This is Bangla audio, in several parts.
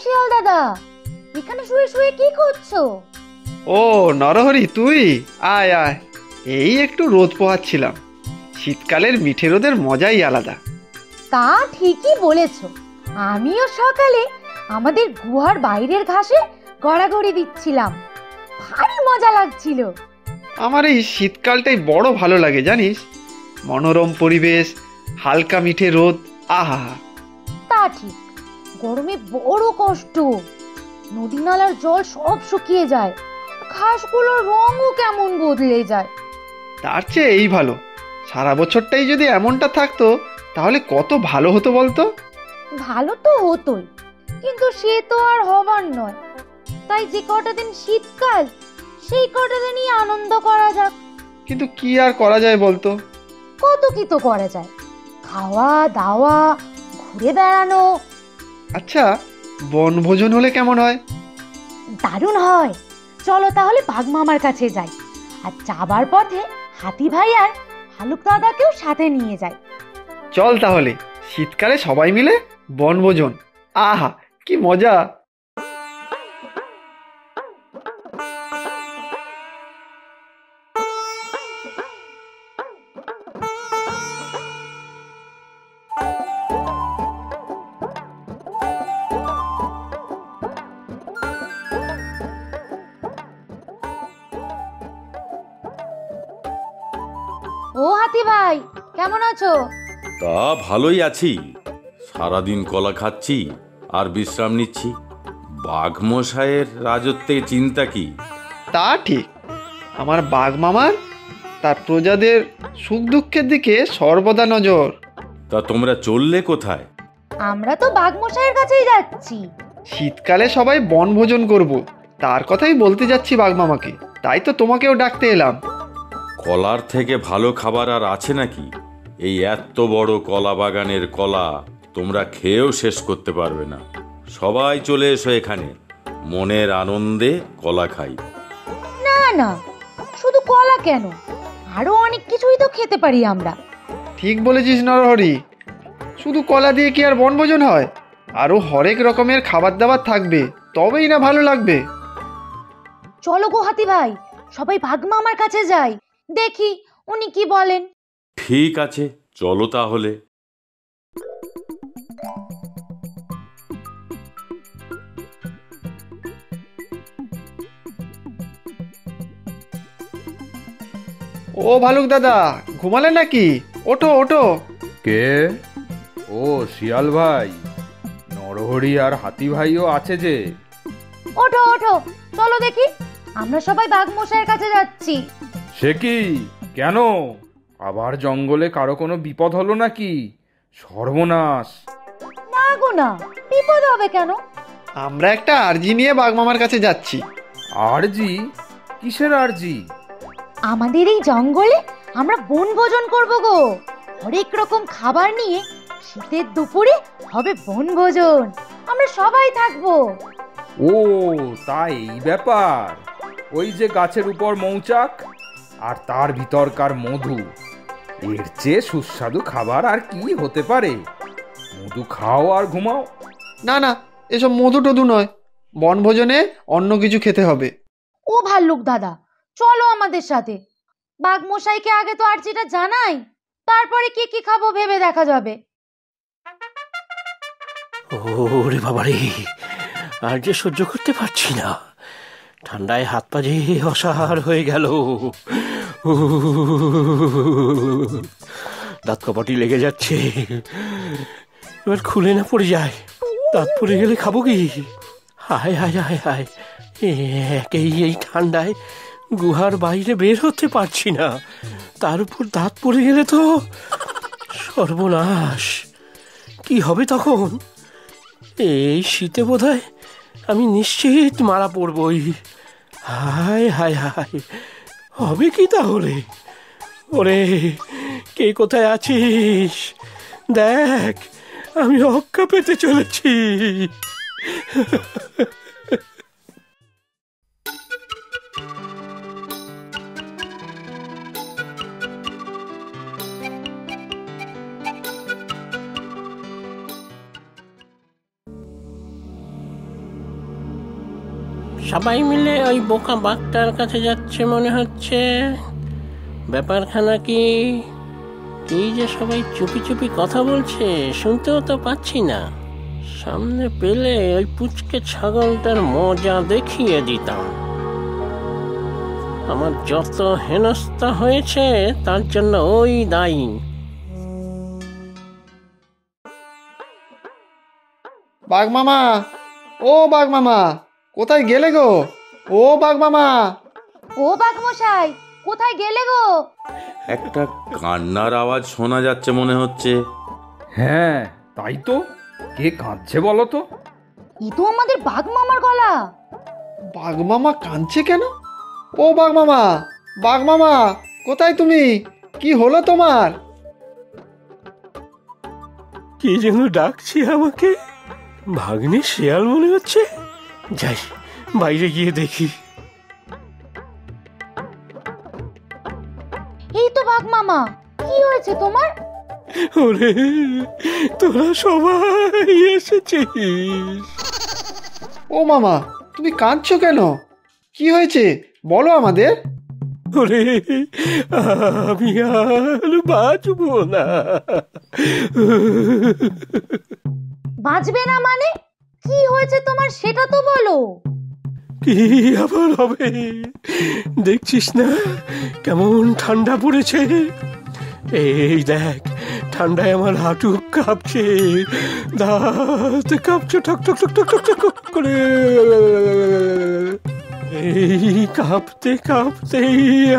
শিয়াল দাদা, এখানে শুয়ে শুয়ে কি করছো? ও নরহরি, তুই আয় আয়। এই একটু রোদ পোহাচ্ছিলাম। শীতকালের মিঠে রোদের মজাই আলাদা। তা ঠিকই বলেছো। আমিও সকালে আমাদের গুহার বাইরের ঘাসে গড়াগড়ি দিচ্ছিলাম, ভারী মজা লাগছিল। আমার এই শীতকালটাই বড় ভালো লাগে জানিস। মনোরম পরিবেশ, হালকা মিঠে রোদ, আহা। তা ঠিক, গরমে বড় কষ্ট। নদী নালার জল সব শুকিয়ে যায়, ঘাসগুলোর রঙও কেমন বদলে যায়। তার চেয়ে এই ভালো। সারা বছরটাই যদি এমনটা থাকতো তাহলে কত ভালো হতো বলতো। ভালো তো হতোই, কিন্তু সে তো আর হবার নয়। তাই যে কটা দিন শীতকাল, সেই কটা দিনই আনন্দ করা যাক। কিন্তু কি আর করা যায় বলতো। কত কি তো করা যায়, খাওয়া দাওয়া, ঘুরে বেড়ানো। আচ্ছা, বনভোজন হলে কেমন হয়? দারুণ হয়। চলো তাহলে বাঘ মামার কাছে যাই, আর যাবার পথে হাতি ভাই আর ভালুক দাদাকেও সাথে নিয়ে যাই। চল তাহলে, শীতকালে সবাই মিলে বনভোজন, আহা কি মজা। ও হাতি ভাই, কেমন আছো? তা ভালোই আছি। সারাদিন কলা খাচ্ছি আর বিশ্রাম নিচ্ছি। বাঘমশাইয়ের রাজত্বে চিন্তা কি? তা ঠিক, আমার বাঘ মামার তার প্রজাদের সুখ দুঃখের দিকে সর্বদা নজর। তা তোমরা চললে কোথায়? আমরা তো বাঘ মশাইয়ের কাছেই যাচ্ছি। শীতকালে সবাই বনভোজন করব, তার কথাই বলতে যাচ্ছি বাঘ মামাকে। তাই তো তোমাকেও ডাকতে এলাম। কলার থেকে ভালো খাবার আর আছে নাকি? এই এত বড় কলা বাগানের কলা তোমরা খেয়েও শেষ করতে পারবে না। সবাই চলে এসো এখানে, মনের আনন্দে কলা খাই। না না, শুধু কলা কেন, আরো অনেক কিছুই তো খেতে পারি আমরা। ঠিক বলেছিস নরহরি, শুধু কলা দিয়ে কি আর বনভোজন হয়? আরও হরেক রকমের খাবার দাবার থাকবে, তবেই না ভালো লাগবে। চলো গো হাতি ভাই, সবাই বাঘ মামার কাছে যাই, দেখি উনি কি বলেন। ঠিক আছে, চলো তাহলে। ও ভালুক দাদা, ঘুমালে নাকি? ওঠো ওঠো। কে? ও শিয়াল ভাই, নরহরি আর হাতি ভাইও আছে যে। ওঠো ওঠো, চলো দেখি, আমরা সবাই বাঘ মশাইয়ের কাছে যাচ্ছি। সে কি, কেন? আবার জঙ্গলে কারো কোনো বিপদ হলো নাকি? সর্বনাশ! না গো না, বিপদ হবে কেন? আমরা একটা আর্জি নিয়ে বাঘ মামার কাছে যাচ্ছি। আরজি? কিসের আরজি? আমাদের এই জঙ্গলে আমরা বনভোজন করব গো। হরেক রকম খাবার নিয়ে শীতের দুপুরে হবে বনভোজন, আমরা সবাই থাকবো। ও তাই, এই ব্যাপার। ওই যে গাছের উপর মৌচাক আর তার ভিতরকার মধু, এর চেয়ে সুস্বাদু খাবার আর কি হতে পারে? মধু খাও আর ঘুমাও। না না, এসব মধু টধু নয়, বনভোজনে অন্য কিছু খেতে হবে। ও ভাল্লুক দাদা, চলো আমাদের সাথে। বাঘ মশাইকে আগে তো আর্জিটা জানাই, তারপরে কি কি খাবো ভেবে দেখা যাবে। ওরে বাবারে, আর যে সহ্য করতে পারছি না। ঠান্ডায় হাত পা যে অসাড় হয়ে গেল। দাঁত কপাটি লেগে যাচ্ছে, এবার খুলে না পড়ে যায়। দাঁত পড়ে গেলে খাবো কি? হায় হায় হায় হায়, একেই এই ঠান্ডায় গুহার বাইরে বের হতে পারছি না, তার উপর দাঁত পড়ে গেলে তো সর্বনাশ। কি হবে তখন? এই শীতে বোধহয় আমি নিশ্চিত মারা পড়বই। হায় হায় হায়, হবে কি তাহলে? ওরে, কে কোথায় আছিস? দেখ, আমি অক্কা পেতে চলেছি। সবাই মিলে ওই বোকা বাঘটার কাছে যাচ্ছে মনে হচ্ছে। ব্যাপারখানা কি? কি যে সবাই চুপি চুপি কথা বলছে, শুনতেও তো পাচ্ছি না। সামনে পেলে ওই পুচকে ছাগলটার মজা দেখিয়ে দিতাম। আমার যত হেনস্থা হয়েছে তার জন্য ওই দায়ী। বাঘ মামা, ও বাঘ মামা, কোথায় গেলে গো? ও বাঘ মামা। ও বাঘ মশাই, কোথায় গেলে গো? একটা কান্নার আওয়াজ শোনা যাচ্ছে মনে হচ্ছে। হ্যাঁ তাই তো, কে কাঁদছে বলো তো? এ তো আমাদের বাঘ মামার গলা। বাঘ মামা কাঁদছে কেন? ও বাঘ মামা, বাঘ মামা, কোথায় তুমি? কি হলো তোমার? কে যেন ডাকছে আমাকে। ভাগ্নে শেয়াল মনে হচ্ছে। যাই, বাইরে গিয়ে দেখি। এই তো বাঘ মামা, কি হয়েছে তোমার? ওরে, তোরা সবাই এসেছিস। ও মামা, তুমি কাঁদছো কেন? কি হয়েছে বলো আমাদের। ওরে, আমি আর বাঁচবো না। বাঁচবে না মানে? কি হয়েছে তোমার সেটা তো বলো। কি আবার হবে? দেখছিস না কেমন ঠান্ডা পড়েছে? এই দেখ, ঠান্ডায় আমার হাঁটু কাঁপছে, দাঁত কাঁপছে ঠক ঠক ঠক ঠক ঠক ঠক করে। এই কাঁপতে কাঁপতেই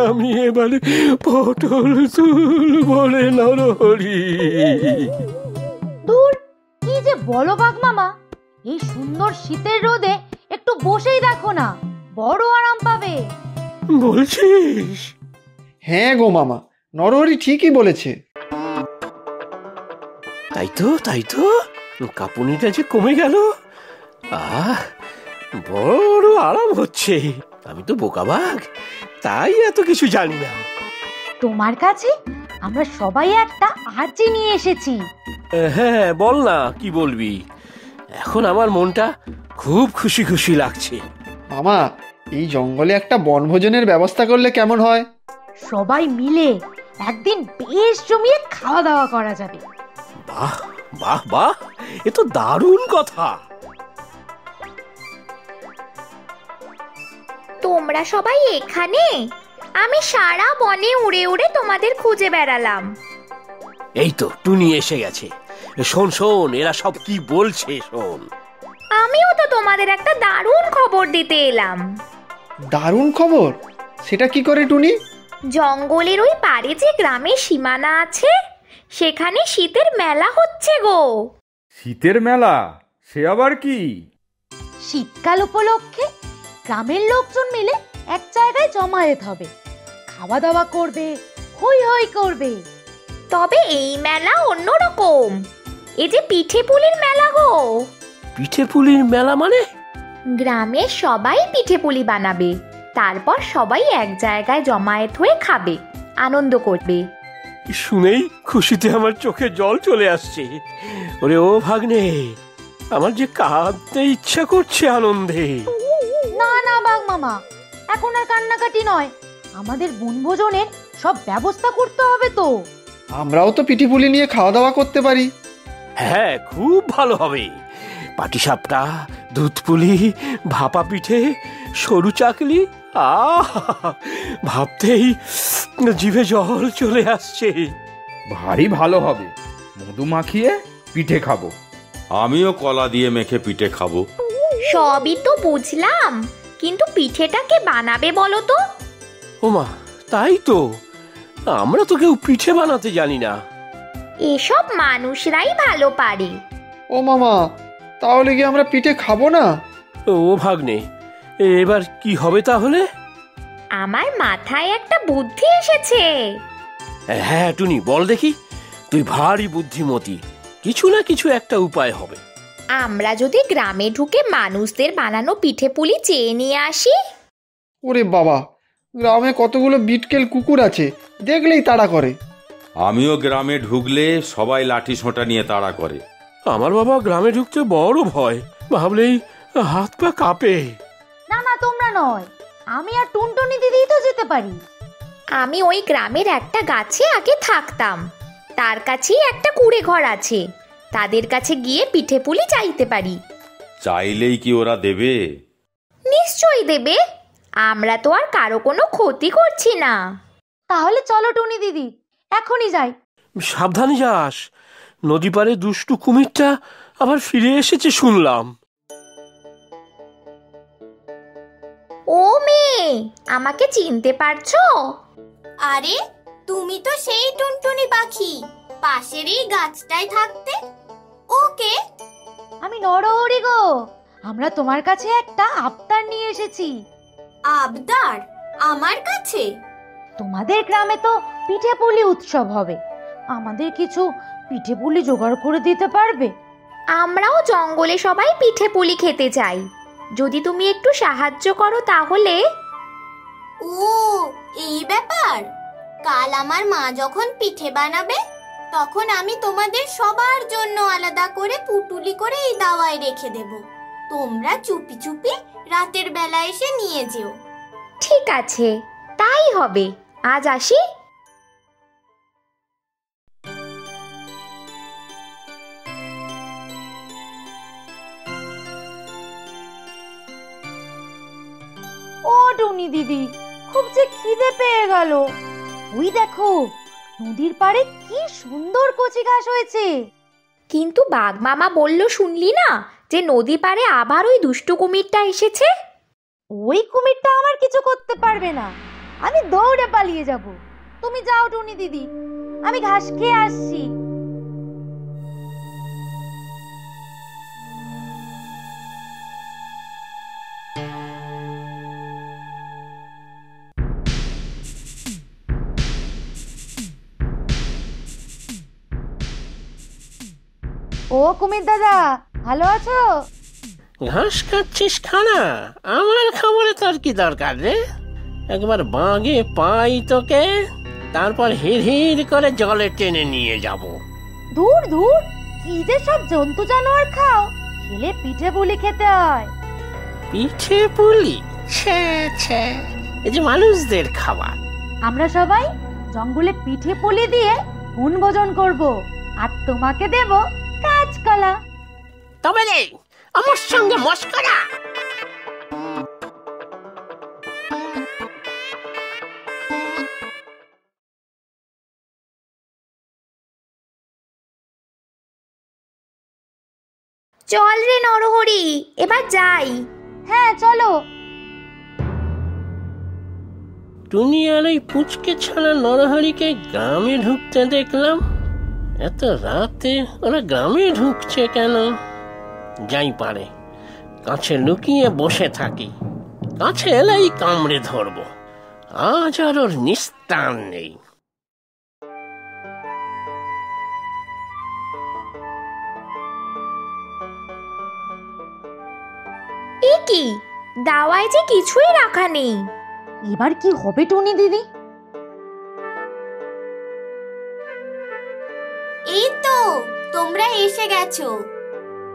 আমি এবারে পটল চুল বলে নরহরি। দূর, কি যে বলো বাঘ মামা। এই সুন্দর শীতের রোদে একটু বসেই দেখো না, বড় আরাম পাবে। বলছিস? হ্যাঁ গো মামা, নরহরি ঠিকই বলেছে। তাই তো, তাই তো, কাঁপুনিটা যে কমে গেল। আহ, বড় আরাম হচ্ছে। আমি তো বোকা বাঘ, তাই এত কিছু জানি না। তোমার কাছে আমরা সবাই একটা আর্জি নিয়ে এসেছি। হ্যাঁ, বল না, কি বলবি? এখন আমার মনটা খুব খুশি খুশি লাগছে। মামা, এই জঙ্গলে একটা বনভোজনের ব্যবস্থা করলে কেমন হয়? সবাই মিলে একদিন বেশ জমিয়ে খাওয়া দাওয়া করা যাবে। বাহ বাহ বাহ, এ তো দারুণ কথা। তোমরা সবাই এখানে? আমি সারা বনে উড়ে উড়ে তোমাদের খুঁজে বেড়ালাম। এই তো টুনি এসে গেছে। শোন শোন, এরা সব কি বলছে শোন। আমিও তো তোমাদের একটা দারুণ খবর দিতে এলাম। দারুণ খবর? সেটা কি করে টুনি? জঙ্গলের ওই পাড়ে যে গ্রামের সীমানা আছে, সেখানে শীতের মেলা হচ্ছে গো। শীতের মেলা? সে আবার কি? শীতকাল উপলক্ষে গ্রামের লোকজন মিলে এক জায়গায় জমায়েত হবে, খাওয়া দাওয়া করবে, হই হই করবে। তবে এই মেলা অন্যরকম। এই যে পিঠে পুলির মেলা গো। পিঠে পুলির মেলা মানে? গ্রামের সবাই পিঠে পুলি বানাবে, তারপর সবাই এক জায়গায় জমায়েত হয়ে খাবে, আনন্দ করবে। শুনেই খুশিতে আমার চোখে জল চলে আসছে। ওরে ও ভাগ্নে, আমার যে কাঁদতে ইচ্ছা করছে আনন্দে। না না বাঘ মামা, এখন আর কান্নাকাটি নয়, আমাদের বনভোজনের সব ব্যবস্থা করতে হবে তো। আমরাও তো পিঠিপুলি নিয়ে খাওয়া দাওয়া করতে পারি। হ্যাঁ, খুব ভালো হবে। পাটিসাপটা, দুধ পুলি, ভাপা পিঠে, সরু চাকলি, আহ, ভাবতেই জিভে জল চলে আসছে। ভারী ভালো হবে। মধু মাখিয়ে পিঠে খাবো। আমিও কলা দিয়ে মেখে পিঠে খাবো। সবই তো বুঝলাম, কিন্তু পিঠেটা কে বানাবে বলো তো? ওমা, তাই তো, আমরা তো কেউ পিঠে বানাতে জানি না। এসব মানুষরাই ভালো পারে। ও মামা, তাহলে কি আমরা পিঠে খাবো না? ও ভাগ্নে, এবার কি হবে তাহলে? আমার মাথায় একটা বুদ্ধি এসেছে। হ্যাঁ টুনি, বল দেখি। তুই ভারী বুদ্ধিমতী, কিছু না কিছু একটা উপায় হবে। আমরা যদি গ্রামে ঢুকে মানুষদের বানানো পিঠে পুলি চেয়ে নিয়ে আসি। ওরে বাবা, গ্রামে কতগুলো বিটকেল কুকুর আছে, দেখলেই তাড়া করে। আমিও গ্রামে ঢুকলে সবাই লাঠি সোঁটা নিয়ে তাড়া করে। আমার বাবা গ্রামে ঢুকতে বড় ভয়, ভাবলেই হাত পা কাঁপে। না না, নয়, আমি আর টুনটুনি দিদিই তো যেতে পারি। আমি ওই গ্রামের একটা গাছে আগে থাকতাম, তার কাছেই একটা কুঁড়ে ঘর আছে, তাদের কাছে গিয়ে পিঠে পুলি চাইতে পারি। চাইলেই কি ওরা দেবে? নিশ্চয়ই দেবে, আমরা তো আর কারো কোনো ক্ষতি করছি না। তাহলে চলো টুনি দিদি, এখনই যাই। সাবধানে যাস, নদী পাড়ে দুষ্টু কুমিরটা আবার ফিরে এসেছে শুনলাম। ও মেয়ে, আমাকে চিনতে পারছো? আরে তুমি তো সেই টুনটুনি পাখি, পাশের এই গাছটায় থাকতে। ওকে, আমি নরহরি গো, আমরা তোমার কাছে একটা আবদার নিয়ে এসেছি। আবদার? আমার কাছে? তোমাদের গ্রামে তো পিঠে পুলি উৎসব হবে, আমাদের কিছু পিঠে পুলি জোগাড় করে দিতে পারবে? আমরাও জঙ্গলে সবাই পিঠে পুলি খেতে চাই, যদি তুমি একটু সাহায্য করো তাহলে। ও, এই ব্যাপার। কাল আমার মা যখন পিঠে বানাবে, তখন আমি তোমাদের সবার জন্য আলাদা করে পুটুলি করে এই দাওয়ায় রেখে দেব। তোমরা চুপি চুপি রাতের বেলা এসে নিয়ে যেও। ঠিক আছে, তাই হবে। আজ আসি। ও টুনি দিদি, খুব যে খিদে পেয়ে গেল। ওই দেখো, নদীর পাড়ে কি সুন্দর কচি ঘাস হয়েছে। কিন্তু বাঘ মামা বলল, শুনলি না যে নদী পাড়ে আবার ওই দুষ্টু কুমিরটা এসেছে? ওই কুমিরটা আমার কিছু করতে পারবে না, আমি দৌড়ে পালিয়ে যাব। তুমি যাও টুনি দিদি, আমি ঘাস খেয়ে আসছি। ও কুমির দাদা, ভালো আছো? ঘাস খাচ্ছিস খানা, আমার খবরে তোর কি দরকার রে? একবার বাগে পাই তোকে, তারপর হিড় হিড় করে জলে টেনে নিয়ে যাব। দূর দূর, কি যে সব জন্তু জানোয়ার খাও, খেলে পিঠে পুলি খেতে হয়। পিঠে পুলি? ছে ছে, এই যে মানুষদের খাবার। আমরা সবাই জঙ্গলে পিঠে পুলি দিয়ে বনভোজন করব, আর তোমাকে দেব কাঁচকলা। তবে রে, আমার সঙ্গে মস্করা? চল রে নরহরি, এবার যাই। হ্যাঁ চলো। টুনি আর ওই পুচকে ছাড়া নরহরিকে গ্রামে ঢুকতে দেখলাম। এত রাতে ওরা গ্রামে ঢুকছে কেন? যাই পারে, কাছে লুকিয়ে বসে থাকি, কাছে এলেই কামড়ে ধরবো। আজ আর ওর নিস্তার নেই। এ কি, দাওয়ায় যে কিছুই রাখা নেই। এবার কি হবে টুনি দিদি? এই তো তোমরা এসে গেছো,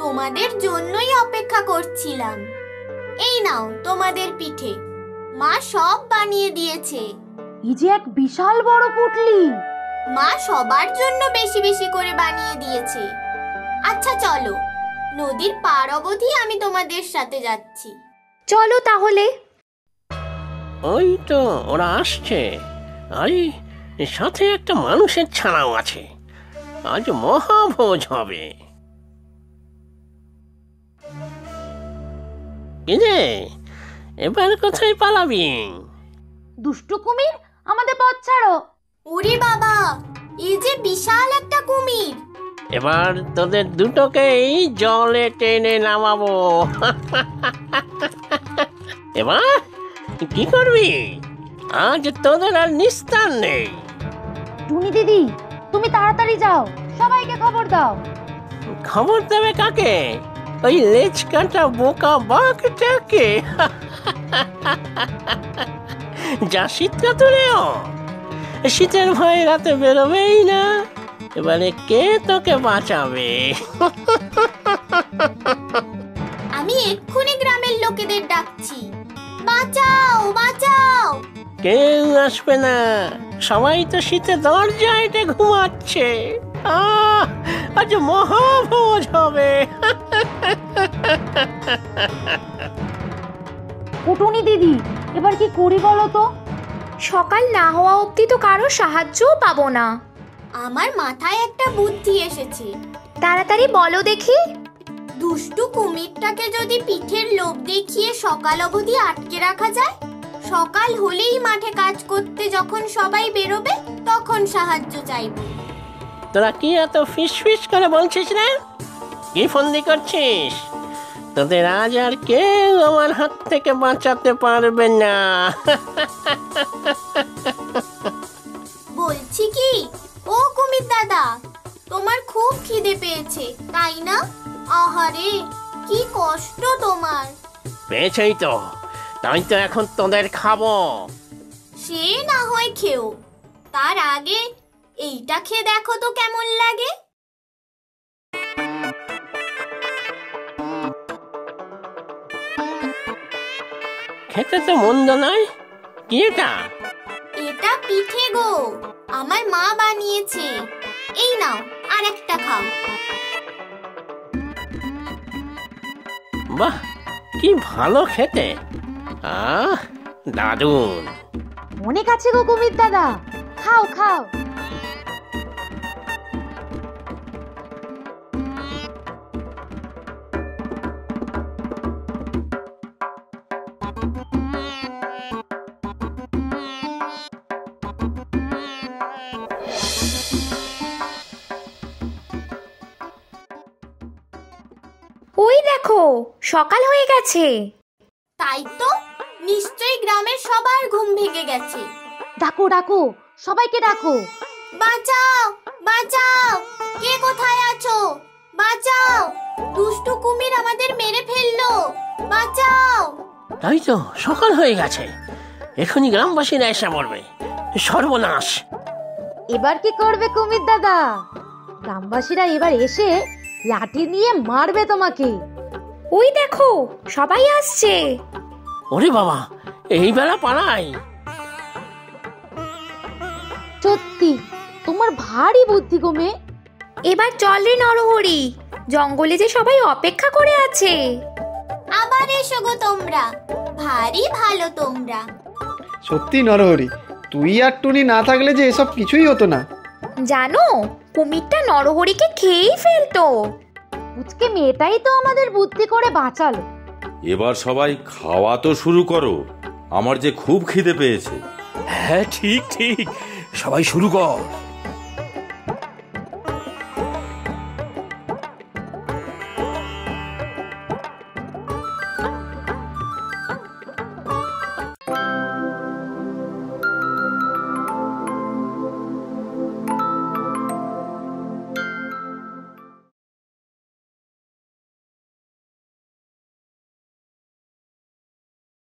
তোমাদের জন্যই অপেক্ষা করছিলাম। এই নাও তোমাদের পিঠে, মা সব বানিয়ে দিয়েছে। এই যে এক বিশাল বড় পুটলি। মা সবার জন্য বেশি বেশি করে বানিয়ে দিয়েছে। আচ্ছা চলো, নদীর পার অবধি আমি তোমাদের সাথে যাচ্ছি। চলো তাহলে। ওই তো ওরা আসছে, আরে সাথে একটা মানুষের ছানাও আছে। আজ মহাভোজ হবে। কি রে, এবার কোথায় পালাবি? দুষ্টু কুমির, আমাদের পথ ছাড়ো। ওরে বাবা, এই যে বিশাল একটা কুমির। এবার তোদের দুটোকেই জলে টেনে নামাবো। এবার কি করবি? আজ তোদের আর নিস্তার নেই। টুনি দিদি, তুমি তাড়াতাড়ি যাও, সবাইকে খবর দাও। খবর দেবে কাকে? ওই লেজ কাটা বোকা বাঘটাকে? যা শীত কাতুরেও, শীতের ভয়ে রাতে বেরোবেই না। এবারে কে তোকে বাঁচাবে? আমি এক্ষুনি গ্রামের লোকেদের ডাকছি। বাঁচাও বাঁচাও। কেউ আসবে না, সবাই তো শীতে দরজায় ঘুমাচ্ছে। আজ মহাভোজ হবে। কুটুনি দিদি, এবার কি করি বলো তো? সকাল না হওয়া অবধি তো কারো সাহায্যও পাবো না। আমার মাথায় একটা বুদ্ধি এসেছে। তাড়াতাড়ি বলো দেখি। দুষ্টু কুমিরটাকে যদি পিঠের লোভ দেখিয়ে সকাল অবধি আটকে রাখা যায়, সকাল হলেই মাঠে কাজ করতে যখন সবাই বেরোবে তখন সাহায্য চাইব। তোরা কি এত ফিস করে বলছিস রে? কি ফন্দি করছিস? তোদের আজ আর কেউ আমার হাত থেকে বাঁচাতে পারবে না। বলছি কি, ও কুমির দাদা, তোমার খুব খিদে পেয়েছে তাই না? আহারে, কি কষ্ট তোমার। পেয়েছেই তো, তাই তো এখন তোদের খাবো। সে না হয় খেও, তার আগে এইটা খেয়ে দেখো তো কেমন লাগে। খেতে তো মন্দ নয়। কি এটা? এটা পিঠে গো, আমার মা বানিয়েছে। এই নাও, আর একটা খাও। বাহ, কি ভালো খেতে। দারুণ। অনেক আছে গো কুমির দাদা, খাও খাও। ওই দেখো, সকাল হয়ে গেছে। তাই তো, নিশ্চয়ই গ্রামের সবার ঘুম ভেঙে গেছে। ডাকো ডাকো, সবাইকে ডাকো। বাঁচাও বাঁচাও, কে কোথায় আছো? বাঁচাও, দুষ্টু কুমির আমাদের মেরে ফেললো। বাঁচাও। তাই তো, সকাল হয়ে গেছে। এখনই গ্রামবাসীরা এসে পড়বে। সর্বনাশ। এবার কি করবে কুমির দাদা? গ্রামবাসীরা এবার এসে লাঠি নিয়ে মারবে তোমাকে। ওই দেখো, সবাই আসছে। ওরে বাবা, এই বেলা পালাই। সত্যি তোমার ভারী বুদ্ধি গো মেয়ে। এবার চল রে নরহরি, জঙ্গলে যে সবাই অপেক্ষা করে আছে। আবার এসো গো তোমরা, ভারী ভালো তোমরা। সত্যি নরহরি, তুই আর টুনি না থাকলে যে এসব কিছুই হতো না। জানো, কুমিরটা নরহরিকে খেয়েই ফেলতো। পুচকে মেয়েটাই তো আমাদের বুদ্ধি করে বাঁচালো। এবার সবাই খাওয়া তো শুরু করো, আমার যে খুব খিদে পেয়েছে। হ্যাঁ, ঠিক ঠিক, সবাই শুরু কর।